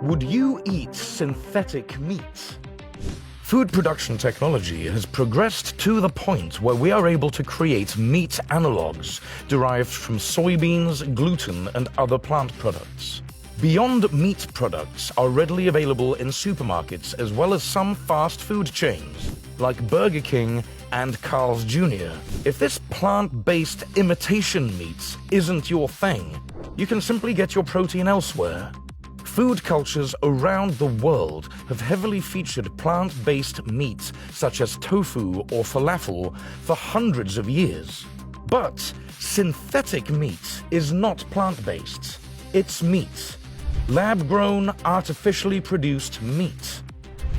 Would you eat synthetic meat? Food production technology has progressed to the point where we are able to create meat analogs derived from soybeans, gluten, and other plant products. Beyond Meat products are readily available in supermarkets as well as some fast food chains, like Burger King and Carl's Jr. If this plant-based imitation meat isn't your thing, you can simply get your protein elsewhere. Food cultures around the world have heavily featured plant-based meats such as tofu or falafel for hundreds of years. But synthetic meat is not plant-based. It's meat. Lab-grown, artificially produced meat.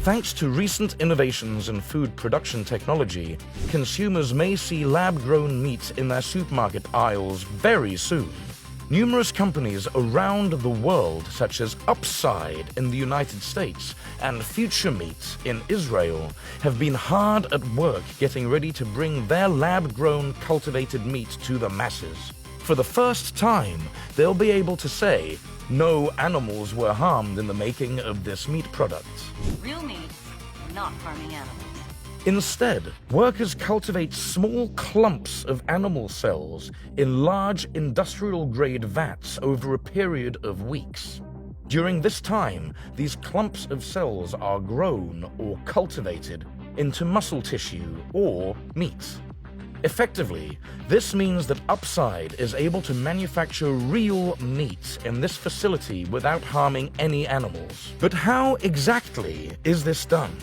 Thanks to recent innovations in food production technology, consumers may see lab-grown meat in their supermarket aisles very soon. Numerous companies around the world, such as Upside in the United States and Future Meat in Israel, have been hard at work getting ready to bring their lab-grown cultivated meat to the masses. For the first time, they'll be able to say, no animals were harmed in the making of this meat product. Real meat, not farming animals. Instead, workers cultivate small clumps of animal cells in large industrial-grade vats over a period of weeks. During this time, these clumps of cells are grown or cultivated into muscle tissue or meat. Effectively, this means that Upside is able to manufacture real meat in this facility without harming any animals. But how exactly is this done?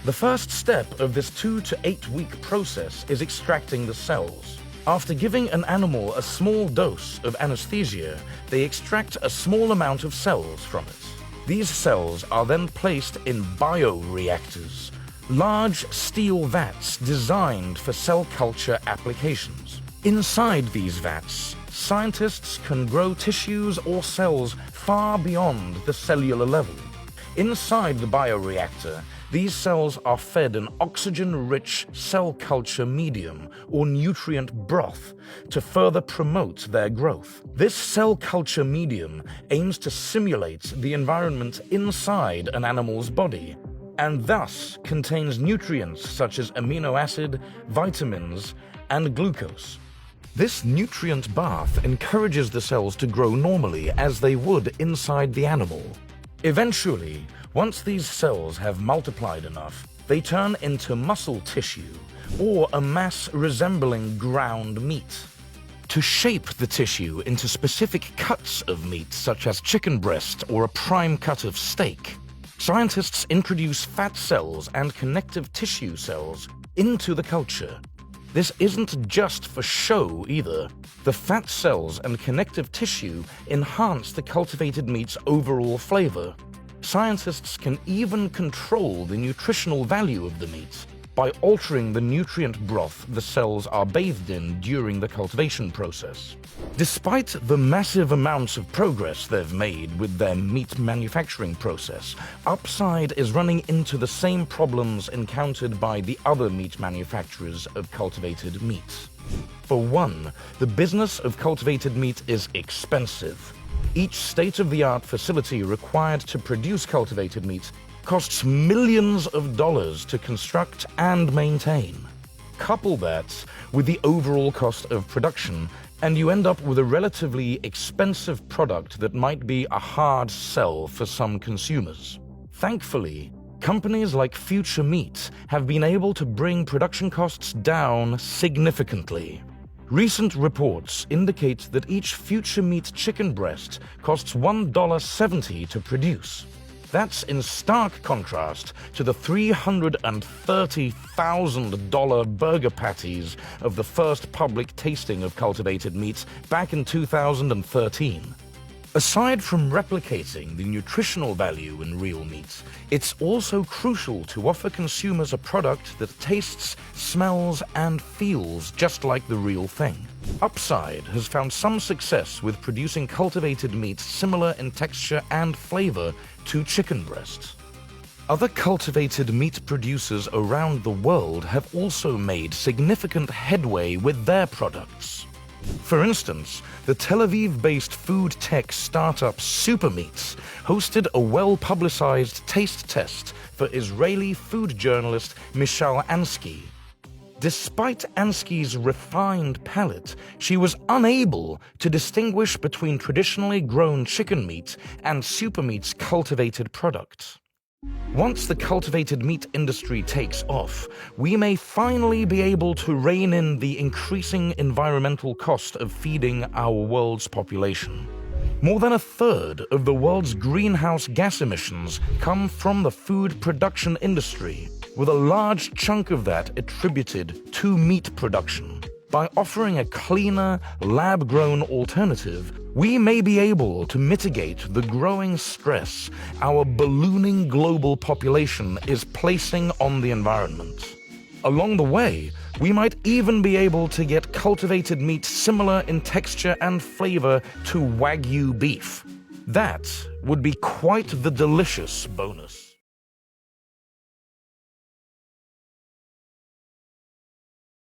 The first step of this 2 to 8 week process is extracting the cells. After giving an animal a small dose of anesthesia, they extract a small amount of cells from it. These cells are then placed in bioreactors, large steel vats designed for cell culture applications. Inside these vats, scientists can grow tissues or cells far beyond the cellular level. Inside the bioreactor, these cells are fed an oxygen-rich cell culture medium or nutrient broth to further promote their growth. This cell culture medium aims to simulate the environment inside an animal's body, and thus contains nutrients such as amino acid, vitamins, and glucose. This nutrient bath encourages the cells to grow normally as they would inside the animal. Eventually, once these cells have multiplied enough, they turn into muscle tissue or a mass resembling ground meat. To shape the tissue into specific cuts of meat such as chicken breast or a prime cut of steak, scientists introduce fat cells and connective tissue cells into the culture. This isn't just for show either. The fat cells and connective tissue enhance the cultivated meat's overall flavor. Scientists can even control the nutritional value of the meat by altering the nutrient broth the cells are bathed in during the cultivation process. Despite the massive amounts of progress they've made with their meat manufacturing process, Upside is running into the same problems encountered by the other meat manufacturers of cultivated meat. For one, the business of cultivated meat is expensive. Each state-of-the-art facility required to produce cultivated meat costs millions of dollars to construct and maintain. Couple that with the overall cost of production, and you end up with a relatively expensive product that might be a hard sell for some consumers. Thankfully, companies like Future Meat have been able to bring production costs down significantly. Recent reports indicate that each Future Meat chicken breast costs $1.70 to produce. That's in stark contrast to the $330,000 burger patties of the first public tasting of cultivated meats back in 2013. Aside from replicating the nutritional value in real meat, it's also crucial to offer consumers a product that tastes, smells, and feels just like the real thing. Upside has found some success with producing cultivated meat similar in texture and flavor to chicken breast. Other cultivated meat producers around the world have also made significant headway with their products. For instance, the Tel Aviv-based food tech startup Supermeats hosted a well-publicized taste test for Israeli food journalist Michal Ansky. Despite Ansky's refined palate, she was unable to distinguish between traditionally grown chicken meat and Supermeat's cultivated product. Once the cultivated meat industry takes off, we may finally be able to rein in the increasing environmental cost of feeding our world's population. More than a third of the world's greenhouse gas emissions come from the food production industry, with a large chunk of that attributed to meat production. By offering a cleaner, lab-grown alternative, we may be able to mitigate the growing stress our ballooning global population is placing on the environment. Along the way, we might even be able to get cultivated meat similar in texture and flavor to Wagyu beef. That would be quite the delicious bonus.